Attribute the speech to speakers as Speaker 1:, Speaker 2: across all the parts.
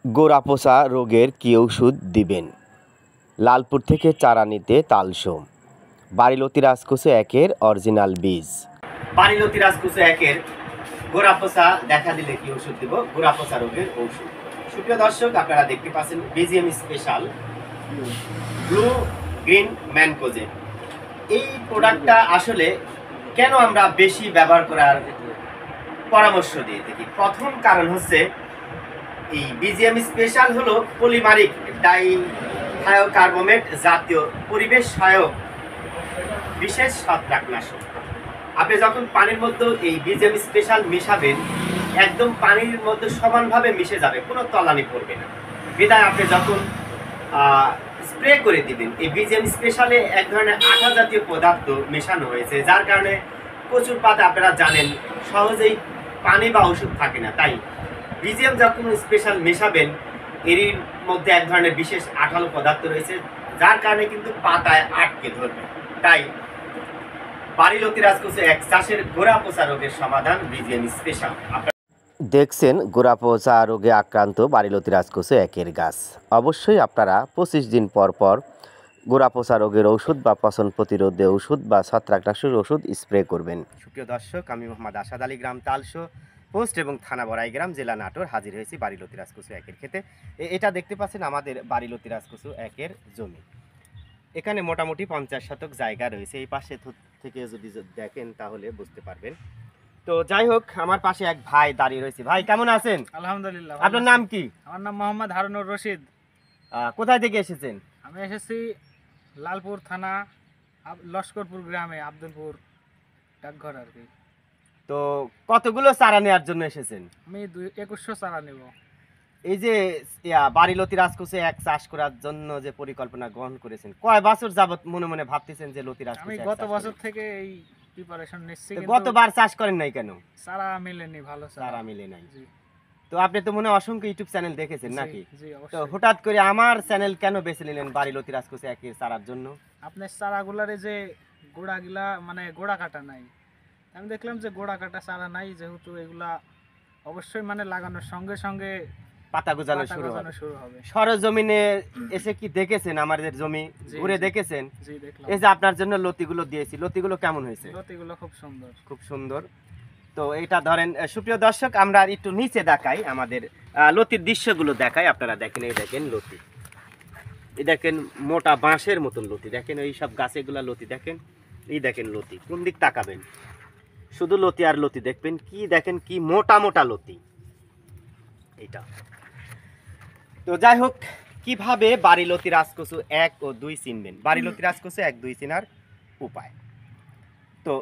Speaker 1: গোড়াপচা রোগের কী ওষুধ দিবেন? লালপুর থেকে চারা নিতে তালশো। বাড়িলতি রাজকুচো একের অরিজিনাল বীজ।
Speaker 2: বাড়িলতি রাজকুচো একের গোড়াপচা দেখা দিলে কি ওষুধ দিব? গোড়াপচা রোগের ওষুধ। সুপ্রিয় দর্শক, আপনারা দেখতে পাচ্ছেন BGM special blue green mancozeb. এই প্রোডাক্টটা আসলে কেন আমরা বেশি ব্যবহার করার পরামর্শ দিয়ে থাকি? প্রথম কারণ হচ্ছে এই বিজিএম স্পেশাল হলো পলিমারিক ডাইথায়োকার্বমেট জাতীয় পরিবেশ সহায়ক বিশেষ ছত্রাকনাশক। আপনি যখন পানির মধ্যে এই বিজিএম স্পেশাল মিশাবেন, একদম পানির মধ্যে সমানভাবে মিশে যাবে, কোনো তলানি পড়বে না। বিদায় আপনি যখন স্প্রে করে দিবেন, এই বিজিএম স্পেশালে এক ধরনের আঠা জাতীয় পদার্থ মেশানো হয়েছে, যার কারণে প্রচুর পাতে আপনারা জানেন সহজেই পানি বা ওষুধ থাকে না। তাই বিজিএম যখন স্পেশাল মেশাবেন, এর মধ্যে এক ধরনের বিশেষ আঠালো পদার্থ রয়েছে, যার কারণে কিন্তু পাতায় আটকে ধরবে। তাই বাড়িলতি রাজকুচো এক চাষের গোড়াপচা রোগের সমাধান বিজিএম স্পেশাল।
Speaker 1: দেখছেন গোড়াপচা রোগে আক্রান্ত বাড়িলতি রাজকুচো একের গাছ। অবশ্যই আপনারা 25 দিন পর পর গোড়াপচা রোগের ওষুধ বা পচন প্রতিরোধে ওষুধ বা ছত্রাকনাশকের ওষুধ স্প্রে করবেন।
Speaker 2: সুপ্রিয় দর্শক, আমি মোহাম্মদ আসাদ আলী, গ্রাম তালশো, পোস্ট এবং থানা বড়াইগ্রাম, জেলা নাটোর, হাজির হয়েছি বাড়িলতি রাজকুচো একের ক্ষেতে। এটা দেখতে পাচ্ছেন আমাদের বাড়িলতি রাজকুচো একের জমি। এখানে মোটামুটি 50 শতক জায়গা রয়েছে। এই পাশে থেকে যদি দেখেন তাহলে বুঝতে পারবেন। তো যাই হোক, আমার পাশে এক ভাই দাঁড়িয়ে রয়েছে। ভাই কেমন আছেন?
Speaker 3: আলহামদুলিল্লাহ।
Speaker 2: আপনার নাম কি?
Speaker 3: আমার নাম মোহাম্মদ হারুনুর রশিদ।
Speaker 2: কোথায় থেকে এসেছেন?
Speaker 3: আমি এসেছি লালপুর থানা লস্করপুর গ্রামে, আব্দুলপুর ডাকঘর আর কি।
Speaker 2: তো কতগুলো চারা নেওয়ার জন্য এসেছেন?
Speaker 3: আমি 2100 চারা নেব।
Speaker 2: এই যে বাড়িলতি রাজকুচো এক চাষ করার জন্য যে পরিকল্পনা গ্রহণ করেছেন, কয় বছর যাবত মনে মনে ভাবতেছেন যে লতি রাজকুচো?
Speaker 3: আমি গত বছর থেকে এই প্রিপারেশন নিচ্ছি।
Speaker 2: গতবার চাষ করেন নাই কেন?
Speaker 3: চারা মিলেনি, ভালো
Speaker 2: চারা মিলে নাই। তো আপনি তো মনে অসংখ্য ইউটিউব চ্যানেল দেখেছেন নাকি? তো হঠাৎ করে আমার চ্যানেল কেন বেছে নিলেন বাড়িলতি রাজকুচো একের চারার জন্য?
Speaker 3: আপনার চারাগুলারে যে গোড়াগুলা মানে গোড়া কাটা নাই, আমি দেখলাম যে গোড়া কাটা চারা নাই, যেহেতু এগুলা অবশ্যই মানে লাগানোর সঙ্গে সঙ্গে
Speaker 2: পাতা গজানো শুরু হবে। সরজমিনে এসে কি দেখেছেন আমাদের জমি? ঘুরে দেখেছেন? এই যে আপনার জন্য লতিগুলো দিয়েছি, লতিগুলো কেমন হয়েছে?
Speaker 3: লতিগুলো খুব সুন্দর,
Speaker 2: খুব সুন্দর। তো এটা ধরেন, সুপ্রিয় দর্শক, আমরা একটু নিচে দেখাই, আমাদের লতির দৃশ্যগুলো দেখাই। আপনারা দেখেন, এই দেখেন লতি, এই দেখেন মোটা বাঁশের মতন লতি। দেখেন এই সব গাছেগুলা লতি, দেখেন এই দেখেন লতি। কোন দিক তাকাবেন শুধু লতি আর লতি দেখবেন। কি দেখেন কি মোটা মোটা লতি এটা। তো যাই হোক, কিভাবে বাড়িলতি রাজকুচো 1 ও 2 চিনবেন? বাড়িলতি রাজকুচো 1, 2 চিনার উপায়, তো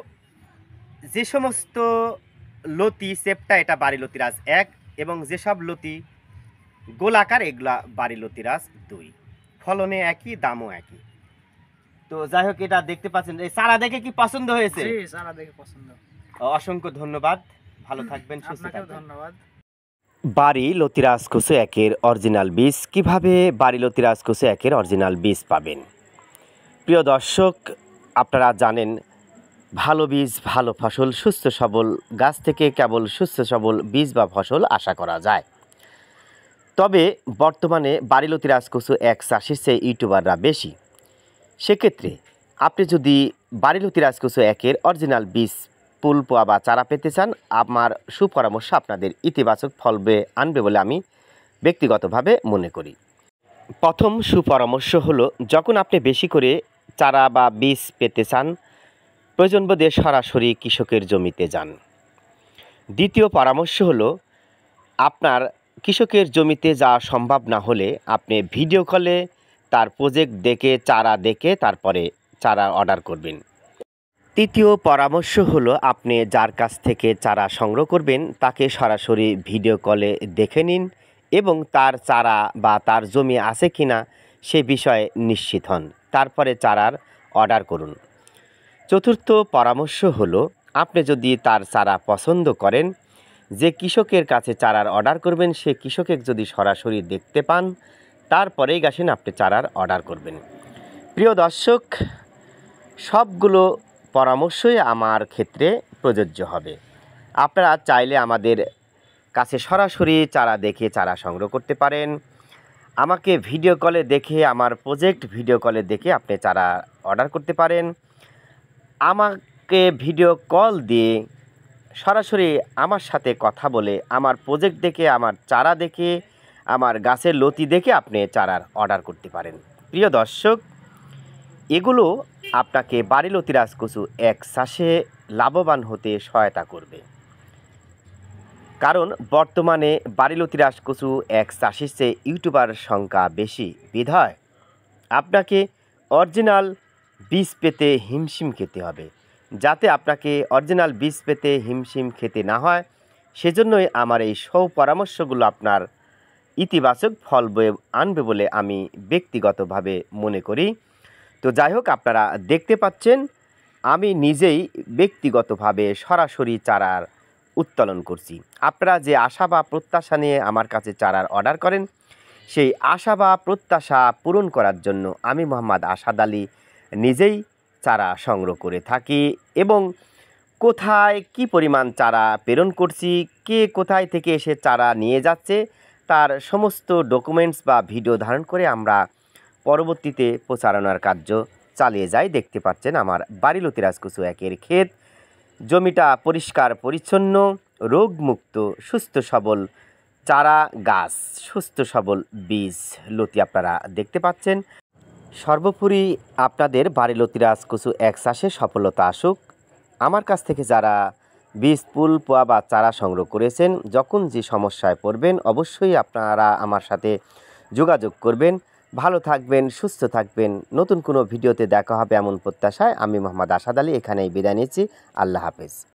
Speaker 2: যে সমস্ত লতি চেপটা, এটা বাড়িলতি রাজ 1, এবং যেসব লতি গোলাকার এগুলা বাড়িলতি রাজ 2। ফলনে একই, দামও একই। তো যাই হোক, এটা দেখতে পাচ্ছেন। এই চারা দেখে কি পছন্দ হয়েছে?
Speaker 3: জি, চারা দেখে পছন্দ।
Speaker 2: অসংখ্য ধন্যবাদ, ভালো থাকবেন, সুস্থ থাকবেন।
Speaker 3: ধন্যবাদ।
Speaker 1: বাড়িলতি রাজকুচো একের অরিজিনাল বীজ। কিভাবে বাড়িলতি রাজকুচো একের অরিজিনাল বীজ পাবেন? প্রিয় দর্শক, আপনারা জানেন ভালো বীজ, ভালো ফসল, সুস্থ সবল গাছ থেকে কেবল সুস্থ সবল বীজ বা ফসল আশা করা যায়। তবে বর্তমানে বাড়িলতি রাজকুচো এক চাষির চেয়ে ইউটিউবাররা বেশি। সেক্ষেত্রে আপনি যদি বাড়িলতি রাজকুচো একের অরিজিনাল বীজ, পুলপোয়া বা চারা পেতে চান, আমার সুপরামর্শ আপনাদের ইতিবাচক ফল আনবে বলে আমি ব্যক্তিগতভাবে মনে করি। প্রথম সুপরামর্শ হলো, যখন আপনি বেশি করে চারা বা বীজ পেতে চান, প্রয়োজন বোধে সরাসরি কৃষকের জমিতে যান। দ্বিতীয় পরামর্শ হলো, আপনার কৃষকের জমিতে যাওয়া সম্ভব না হলে আপনি ভিডিও কলে তার প্রজেক্ট দেখে, চারা দেখে তারপরে চারা অর্ডার করবেন। তৃতীয় পরামর্শ হলো, আপনি যার কাছ থেকে চারা সংগ্রহ করবেন তাকে সরাসরি ভিডিও কলে দেখে নিন এবং তার চারা বা তার জমি আছে কিনা সে বিষয়ে নিশ্চিত হন, তারপরে চারার অর্ডার করুন। চতুর্থ পরামর্শ হলো, আপনি যদি তার চারা পছন্দ করেন, যে কৃষকের কাছে চারার অর্ডার করবেন সে কৃষকের যদি সরাসরি দেখতে পান, তারপরেই গাছেন আপনি চারার অর্ডার করবেন। প্রিয় দর্শক, সবগুলো পরামর্শই আমার ক্ষেত্রে প্রযোজ্য হবে। আপনারা চাইলে আমাদের কাছে সরাসরি চারা দেখে চারা সংগ্রহ করতে পারেন। আমাকে ভিডিও কলে দেখে, আমার প্রজেক্ট ভিডিও কলে দেখে আপনি চারা অর্ডার করতে পারেন। আমাকে ভিডিও কল দিয়ে সরাসরি আমার সাথে কথা বলে আমার প্রজেক্ট দেখে, আমার চারা দেখে, আমার গাছের লতি দেখে আপনি চারার অর্ডার করতে পারেন। প্রিয় দর্শক, এগুলো আপনাকে বাড়ি লতি রাজকচু এক চাষে লাভবান হতে সহায়তা করবে। কারণ বর্তমানে বাড়ি লতি রাজকচু এক চাষির চেয়ে ইউটিউবার সংখ্যা বেশি বিধায় আপনাকে অরিজিনাল বীজ পেতে হিমশিম খেতে হবে। যাতে আপনাকে অরিজিনাল বীজ পেতে হিমশিম খেতে না হয়, সেজন্যই আমার এই পরামর্শগুলো আপনার ইতিবাচক ফল বয়ে আনবে বলে আমি ব্যক্তিগতভাবে মনে করি। তো যাই হোক, আপনারা দেখতে পাচ্ছেন আমি নিজেই ব্যক্তিগতভাবে সরাসরি চারার উত্তোলন করছি। আপনারা যে আশা বা প্রত্যাশা নিয়ে আমার কাছে চারার অর্ডার করেন, সেই আশা বা প্রত্যাশা পূরণ করার জন্য আমি মোহাম্মদ আসাদ আলী নিজেই চারা সংগ্রহ করে থাকি এবং কোথায় কি পরিমাণ চারা প্রেরণ করছি, কে কোথায় থেকে এসে চারা নিয়ে যাচ্ছে, তার সমস্ত ডকুমেন্টস বা ভিডিও ধারণ করে আমরা পরবর্তীতে প্রচারণার কার্য চালিয়ে যাই। দেখতে পাচ্ছেন আমার বাড়ি লতি রাজকচু একের ক্ষেত, জমিটা পরিষ্কার পরিচ্ছন্ন, রোগমুক্ত, সুস্থ সবল চারা গাছ, সুস্থ সবল বীজ লতি আপনারা দেখতে পাচ্ছেন। সর্বোপরি আপনাদের বাড়ি লতি রাজকচু এক চাষে সফলতা আসুক। আমার কাছ থেকে যারা বীজ, ফুল, পোয়া বা চারা সংগ্রহ করেছেন, যখন যে সমস্যায় পড়বেন অবশ্যই আপনারা আমার সাথে যোগাযোগ করবেন। ভালো থাকবেন, সুস্থ থাকবেন। নতুন কোনো ভিডিওতে দেখা হবে এমন প্রত্যাশায় আমি মোহাম্মদ আসাদ আলী এখানেই বিদায় নিচ্ছি। আল্লাহ হাফেজ।